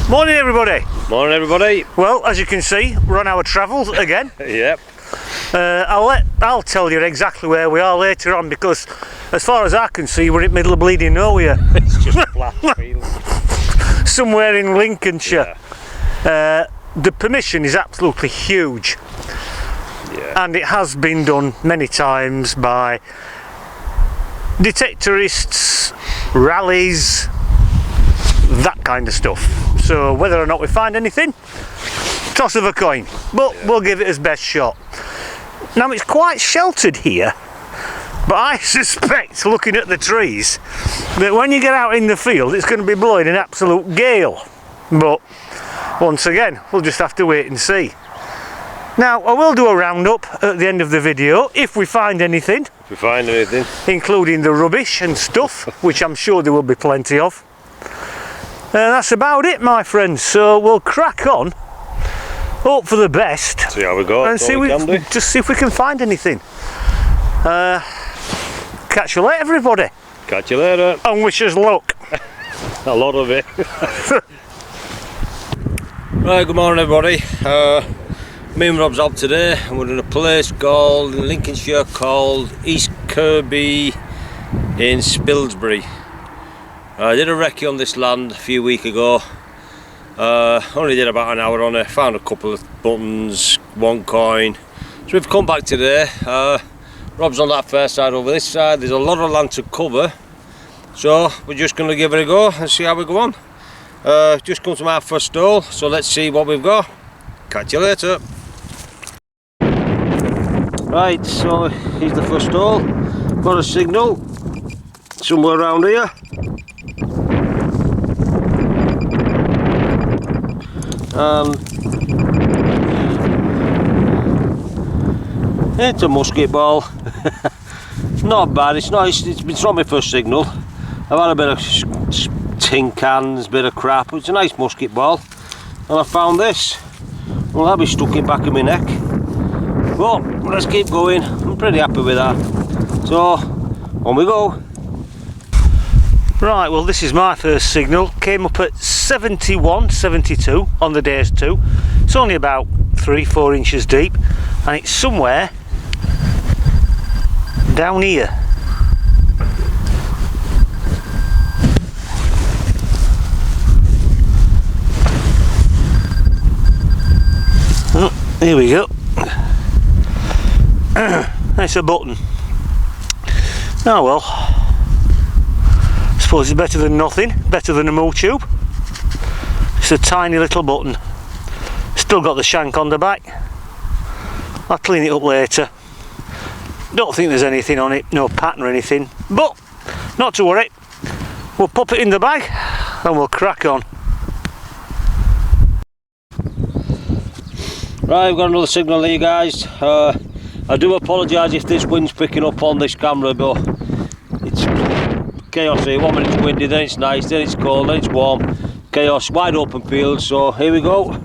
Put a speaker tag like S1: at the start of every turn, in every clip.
S1: Morning everybody.
S2: Morning everybody.
S1: Well, as you can see, we're on our travels again.
S2: Yep.
S1: I'll tell you exactly where we are later on, because as far as I can see, we're in the middle of bleeding nowhere.
S2: It's just flat field.
S1: Somewhere in Lincolnshire.
S2: Yeah.
S1: The permission is absolutely huge.
S2: Yeah.
S1: And it has been done many times by detectorists, rallies, that kind of stuff. So whether or not we find anything, toss of a coin, but we'll give it as best shot. Now it's quite sheltered here, but I suspect, looking at the trees, that when you get out in the field it's going to be blowing an absolute gale. But once again, we'll just have to wait and see. Now I will do a roundup at the end of the video if we find anything.
S2: If we find anything.
S1: Including the rubbish and stuff, which I'm sure there will be plenty of. That's about it, my friends, so we'll crack on, hope for the best,
S2: See how we go,
S1: and see just see if we can find anything. Catch you later everybody,
S2: Catch you later.
S1: and wish us luck.
S2: A lot of it. Right, good morning everybody. Me and Rob's out today and we're in a place called Lincolnshire called East Kirby in Spilsbury. I did a recce on this land a few weeks ago. Only did about an hour on it, found a couple of buttons, one coin. So we've come back today. Rob's on that first side, over this side there's a lot of land to cover. So we're just going to give it a go and see how we go on. Just come to my first stall, so let's see what we've got. Catch you later. Right, so here's the first stall. Got a signal somewhere around here. It's a musket ball. Not bad, it's not my first signal. I've had a bit of tin cans, bit of crap. It's a nice musket ball, and I found this. Well, I'll be stuck in back of my neck. Well, let's keep going. I'm pretty happy with that. So, on we go.
S1: Right, well this is my first signal. Came up at 71, 72 on the day's two. It's only about 3-4 inches deep, and it's somewhere down here. Oh, here we go. It's a button. Oh well, I suppose it's better than nothing, better than a moo tube. It's a tiny little button. Still got the shank on the back. I'll clean it up later. Don't think there's anything on it, no pattern or anything, but not to worry. We'll pop it in the bag and we'll crack on.
S2: Right, I've got another signal here, guys. I do apologise if this wind's picking up on this camera, but it's chaos here. 1 minute it's windy, then it's nice, then it's cold, then it's warm. Chaos, wide open field, so here we go.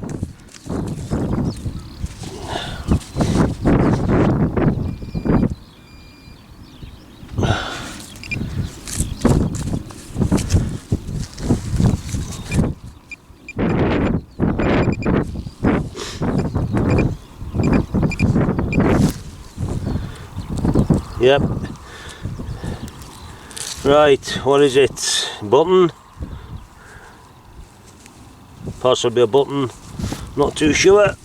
S2: Yep. Right, what is it? Button? Possibly a button, not too sure.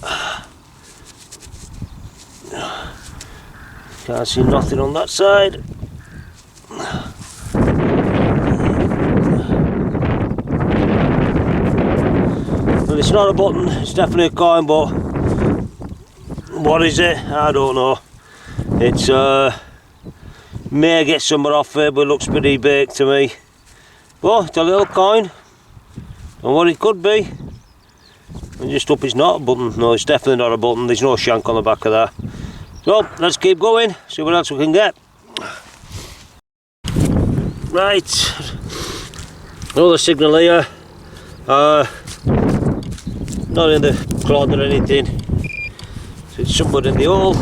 S2: Can't see nothing on that side. Well, it's not a button, it's definitely a coin, but what is it? I don't know. It's may get somewhere off it, but it looks pretty big to me. Well, it's a little coin, and what it could be. And just hope it's not a button. No, it's definitely not a button. There's no shank on the back of that. So let's keep going, see what else we can get. Right, another signal here. Not in the cloth or anything. So it's somewhere in the hole.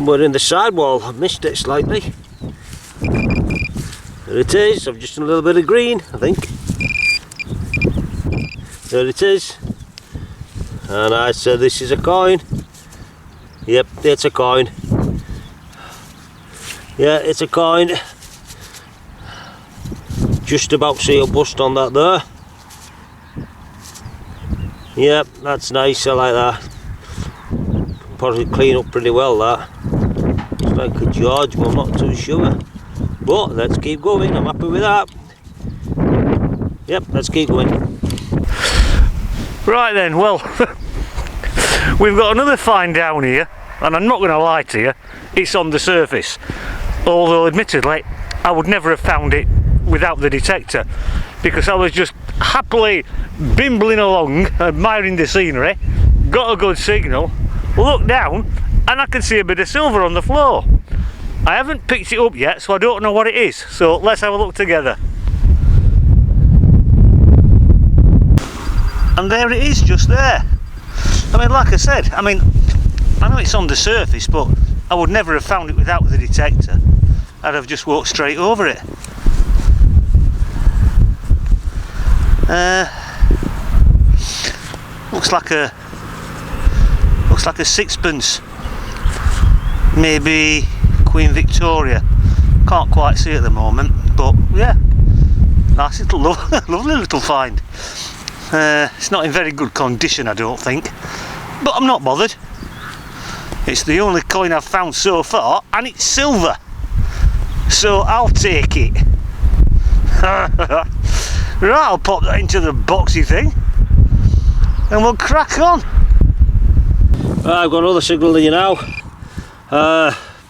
S2: somewhere in the sidewall. I've missed it slightly. There it is. I've just done a little bit of green, I think. There it is. And I said this is a coin. Yep, it's a coin. Yeah, it's a coin. Just about see a bust on that there. Yep, that's nice, I like that. Probably clean up pretty well, that. It's like a George, but I'm not too sure. But let's keep going, I'm happy with that. Yep, let's keep going.
S1: Right then, well, we've got another find down here, and I'm not going to lie to you, it's on the surface. Although admittedly, I would never have found it without the detector, because I was just happily bimbling along, admiring the scenery, got a good signal, look down, and I can see a bit of silver on the floor. I haven't picked it up yet, so I don't know what it is, so let's have a look together. And there it is, just there. I mean, like I said, I know it's on the surface, but I would never have found it without the detector. I'd have just walked straight over it. Looks like a sixpence, maybe Queen Victoria. Can't quite see at the moment, but yeah, nice little lovely little find. It's not in very good condition, I don't think, but I'm not bothered. It's the only coin I've found so far, and it's silver, so I'll take it. Right, I'll pop that into the boxy thing and we'll crack on.
S2: I've got another signal here now.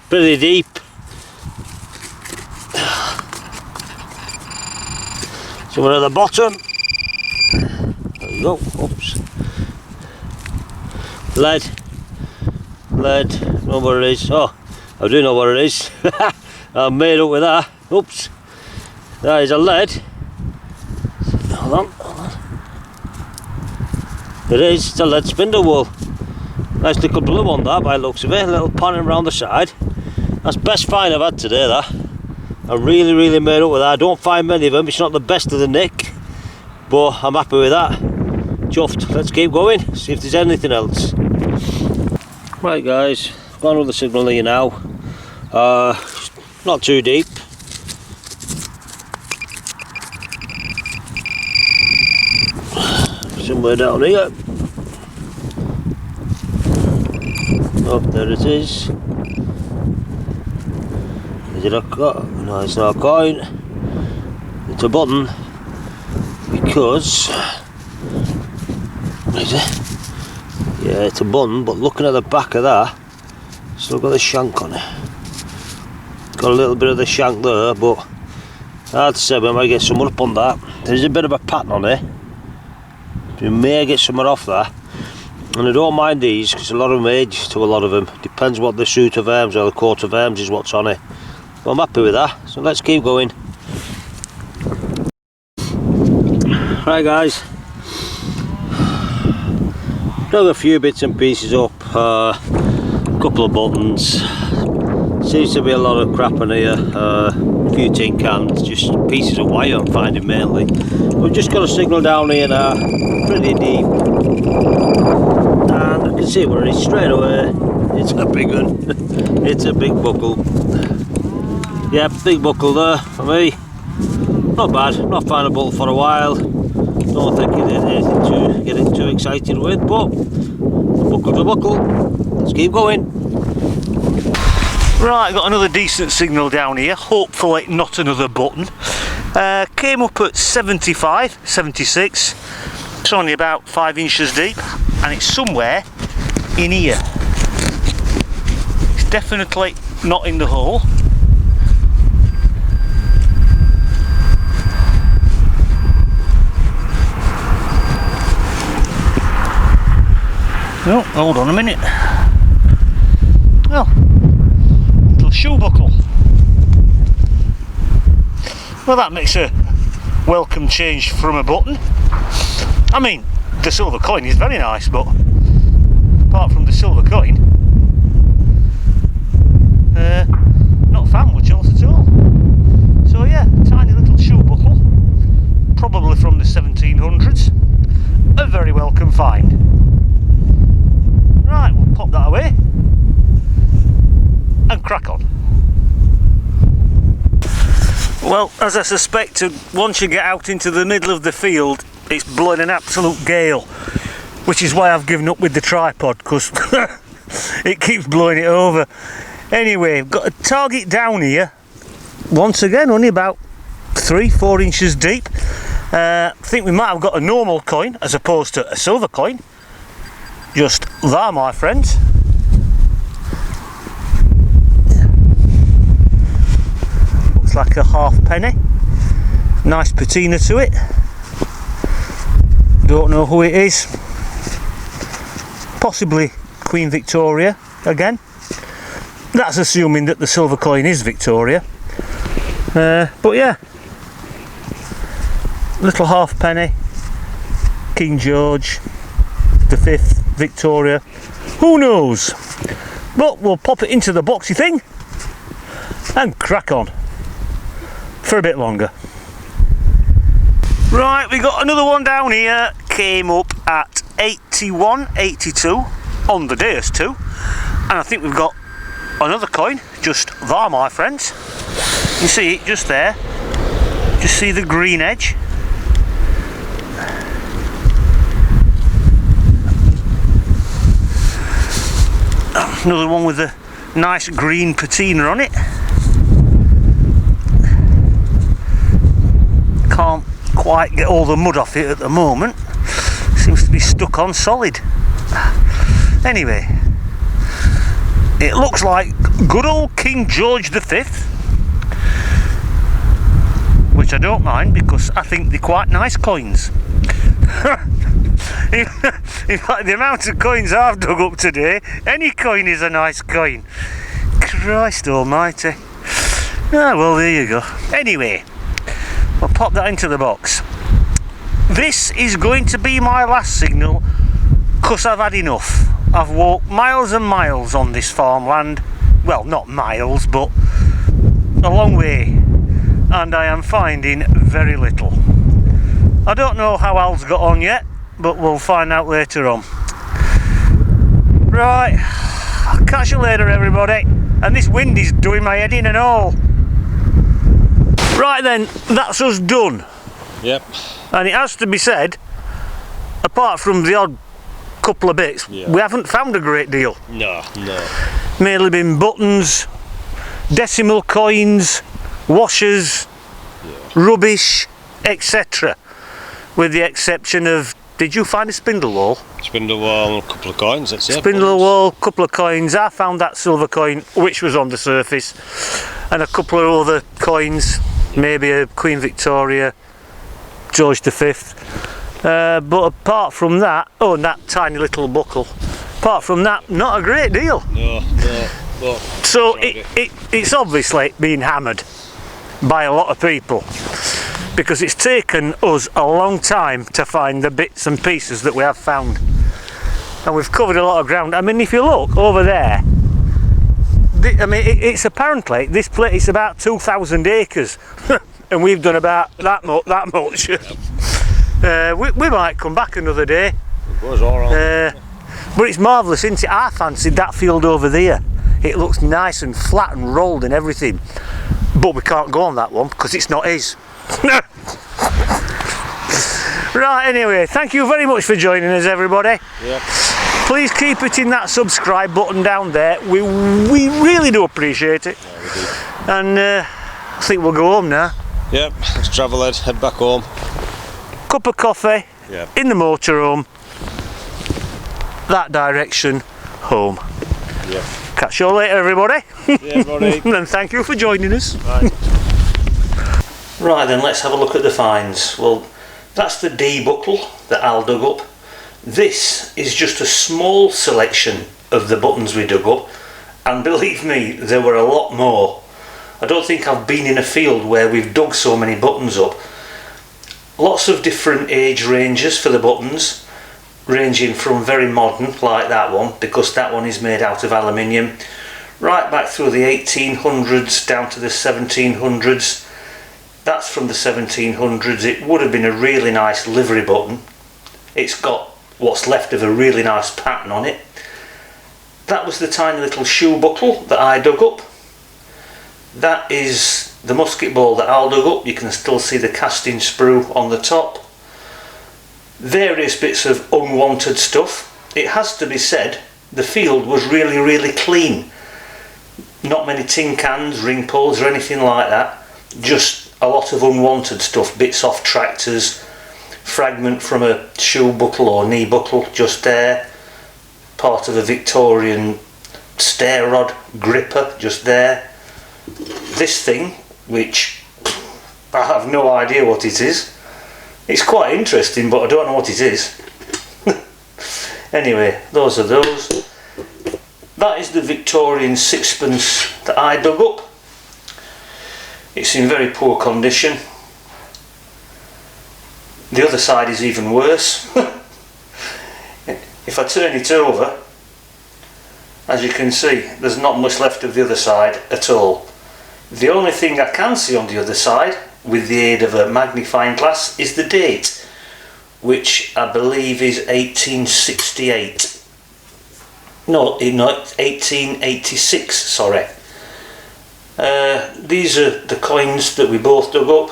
S2: Pretty deep. Somewhere at the bottom. There you go. Oops. Lead. Know where it is. Oh, I do know where it is. I'm made up with that. Oops. That is a lead. Hold on. It is. It's a lead spindle wool. Nice little blue on that by the looks of it. A little panning around the side. That's the best find I've had today, that. I'm really made up with that. I don't find many of them. It's not the best of the nick, but I'm happy with that. Chuffed. Let's keep going, see if there's anything else. Right guys, got another signal here now. Not too deep. Somewhere down here. Oh, there it is. Is it a coin? No, it's not a coin. It's a button. Because... is it? Yeah, it's a button, but looking at the back of that, still got the shank on it. Got a little bit of the shank there, but I'd say we might get somewhere up on that. There's a bit of a pattern on it. We may get somewhere off there. And I don't mind these because a lot of them age to a lot of them. Depends what the suit of arms or the coat of arms is what's on it. But I'm happy with that, so let's keep going. Right guys, dug a few bits and pieces up, a couple of buttons. Seems to be a lot of crap in here, a few tin cans, just pieces of wire I'm finding mainly. We've just got a signal down here now, pretty deep. And I can see where it is straight away. It's a big one. It's a big buckle. Yeah, big buckle there for me. Not bad, not found a buckle for a while. Don't think it is anything to get too excited with, but buckle's a buckle. Let's keep going.
S1: Right, got another decent signal down here, hopefully not another button. Came up at 75, 76. It's only about 5 inches deep, and it's somewhere in here. It's definitely not in the hole. Oh, hold on a minute. Oh, little shoe buckle. Well, that makes a welcome change from a button. I mean, the silver coin is very nice, but apart from the silver coin, not found much else at all. So yeah, tiny little shoe buckle, probably from the 1700s. A very welcome find. Right, we'll pop that away and crack on. Well, as I suspected, once you get out into the middle of the field, it's blowing an absolute gale, which is why I've given up with the tripod, because it keeps blowing it over. Anyway, I've got a target down here, once again only about 3-4 inches deep. I think we might have got a normal coin as opposed to a silver coin. Just there, my friends. Looks like a halfpenny. Nice patina to it. Don't know who it is. Possibly Queen Victoria again. That's assuming that the silver coin is Victoria. But yeah, little halfpenny, King George V, Victoria, who knows? But we'll pop it into the boxy thing and crack on for a bit longer. Right, we got another one down here, came up at 81, 82 on the day as two, and I think we've got another coin just there, my friends. You see it just there, just see the green edge. Another one with a nice green patina on it. Can't quite get all the mud off it at the moment. Seems to be stuck on solid. Anyway, it looks like good old King George V, which I don't mind because I think they're quite nice coins. In fact, the amount of coins I've dug up today, any coin is a nice coin. Christ almighty. Ah, well, there you go. Anyway, we'll pop that into the box. This is going to be my last signal because I've had enough. I've walked miles and miles on this farmland. Well, not miles, but a long way. And I am finding very little. I don't know how Al's got on yet, but we'll find out later on. Right, I'll catch you later, everybody. And this wind is doing my head in and all. Right then, that's us done.
S2: Yep.
S1: And it has to be said, apart from the odd couple of bits, we haven't found a great deal.
S2: No.
S1: Mainly been buttons, decimal coins, washers, rubbish, etc. With the exception of, did you find a spindle wall?
S2: Spindle wall, a couple of coins, that's it.
S1: Spindle wall, couple of coins. I found that silver coin which was on the surface, and a couple of other coins, maybe a Queen Victoria, George V. But apart from that, oh, and that tiny little buckle. Apart from that, not a great deal.
S2: No.
S1: So it's obviously been hammered by a lot of people, because it's taken us a long time to find the bits and pieces that we have found, and we've covered a lot of ground. I mean, if you look over there, it's apparently this place is about 2,000 acres and we've done about that much. We might come back another day.
S2: It was alright.
S1: But it's marvellous, isn't it? I fancied that field over there. It looks nice and flat and rolled and everything, but we can't go on that one because it's not his. Right, anyway, thank you very much for joining us, everybody.
S2: Yep.
S1: Please keep hitting that subscribe button down there. We really do appreciate it.
S2: Yeah, we do.
S1: And I think we'll go home now.
S2: Yep, let's travel head back home.
S1: Cup of coffee, in the motorhome, that direction, home.
S2: Yep.
S1: Catch you all later, everybody.
S2: Yeah, buddy.
S1: And thank you for joining us.
S2: Right.
S1: Right then, let's have a look at the finds. Well, that's the D buckle that Al dug up. This is just a small selection of the buttons we dug up, and believe me, there were a lot more. I don't think I've been in a field where we've dug so many buttons up. Lots of different age ranges for the buttons, ranging from very modern, like that one, because that one is made out of aluminium, right back through the 1800s down to the 1700s. That's from the 1700s. It would have been a really nice livery button. It's got what's left of a really nice pattern on it. That was the tiny little shoe buckle that I dug up. That is the musket ball that Al dug up. You can still see the casting sprue on the top. Various bits of unwanted stuff. It has to be said, the field was really clean. Not many tin cans, ring pulls or anything like that. Just a lot of unwanted stuff, bits off tractors, fragment from a shoe buckle or knee buckle just there, part of a Victorian stair rod gripper just there. This thing, which I have no idea what it is. It's quite interesting, but I don't know what it is. Anyway, those are those. That is the Victorian sixpence that I dug up. It's in very poor condition. The other side is even worse. If I turn it over, as you can see, there's not much left of the other side at all. The only thing I can see on the other side, with the aid of a magnifying glass, is the date, which I believe is 1868. No, 1886, sorry. These are the coins that we both dug up.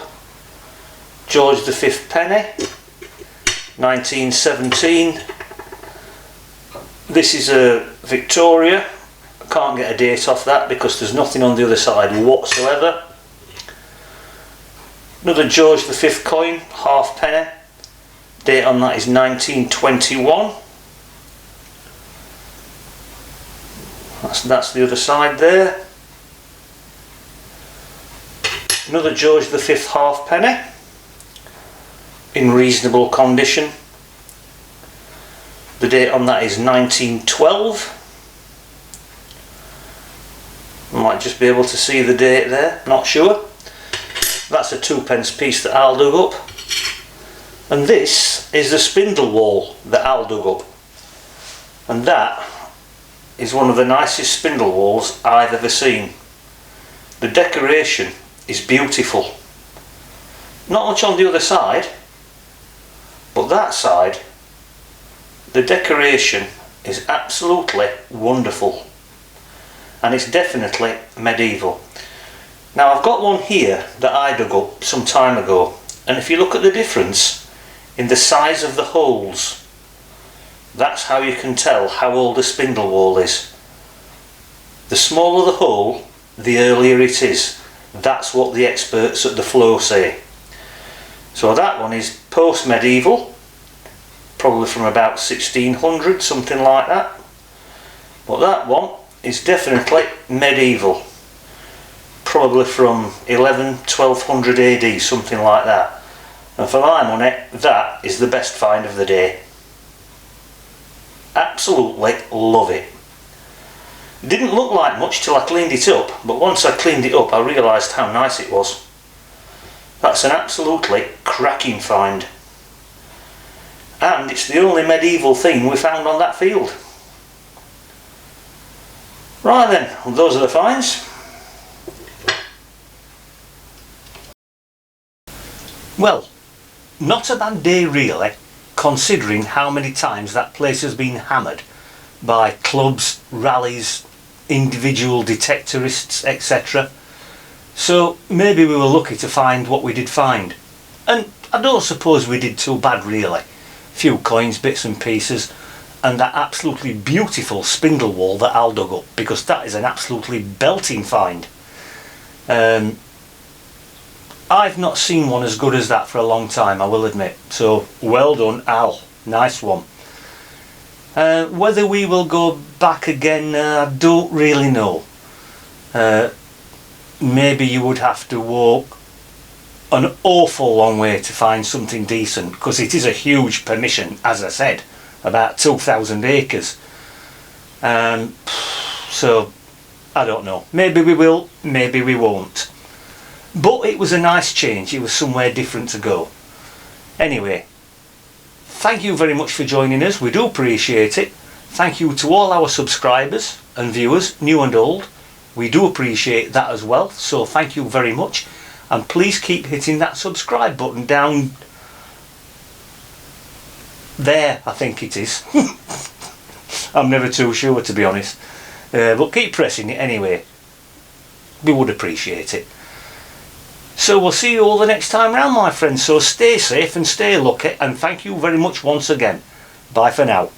S1: George V penny, 1917. This is a Victoria. I can't get a date off that because there's nothing on the other side whatsoever. Another George V coin, half penny. Date on that is 1921. That's the other side there. Another George V half penny, in reasonable condition. The date on that is 1912. I might just be able to see the date there, not sure. That's a 2p piece that Al dug up. And this is the spindle wall that Al dug up. And that is one of the nicest spindle walls I've ever seen. The decoration is beautiful. Not much on the other side, but that side, the decoration is absolutely wonderful. And it's definitely medieval. Now I've got one here that I dug up some time ago, and if you look at the difference in the size of the holes, that's how you can tell how old a spindle wall is. The smaller the hole, the earlier it is. That's what the experts at the Flow say. So that one is post-medieval, probably from about 1600, something like that. But that one is definitely medieval, probably from 1200 AD, something like that. And for my money, that is the best find of the day. Absolutely love it. Didn't look like much till I cleaned it up, but once I cleaned it up I realised how nice it was. That's an absolutely cracking find. And it's the only medieval thing we found on that field. Right then, well, those are the finds. Well, not a bad day really, considering how many times that place has been hammered by clubs, rallies, individual detectorists, etc. So maybe we were lucky to find what we did find. And I don't suppose we did too bad really. Few coins, bits and pieces, and that absolutely beautiful spindle wall that Al dug up, because that is an absolutely belting find. I've not seen one as good as that for a long time, I will admit. So well done, Al. Nice one. Whether we will go back again, I don't really know. Maybe you would have to walk an awful long way to find something decent, because it is a huge permission, as I said, about 2,000 acres. So I don't know. Maybe we will, maybe we won't. But it was a nice change. It was somewhere different to go. Anyway, thank you very much for joining us. We do appreciate it. Thank you to all our subscribers and viewers, new and old. We do appreciate that as well, so thank you very much, and please keep hitting that subscribe button down there, I think it is. I'm never too sure, to be honest, but keep pressing it anyway. We would appreciate it. So we'll see you all the next time round, my friends, so stay safe and stay lucky, and thank you very much once again. Bye for now.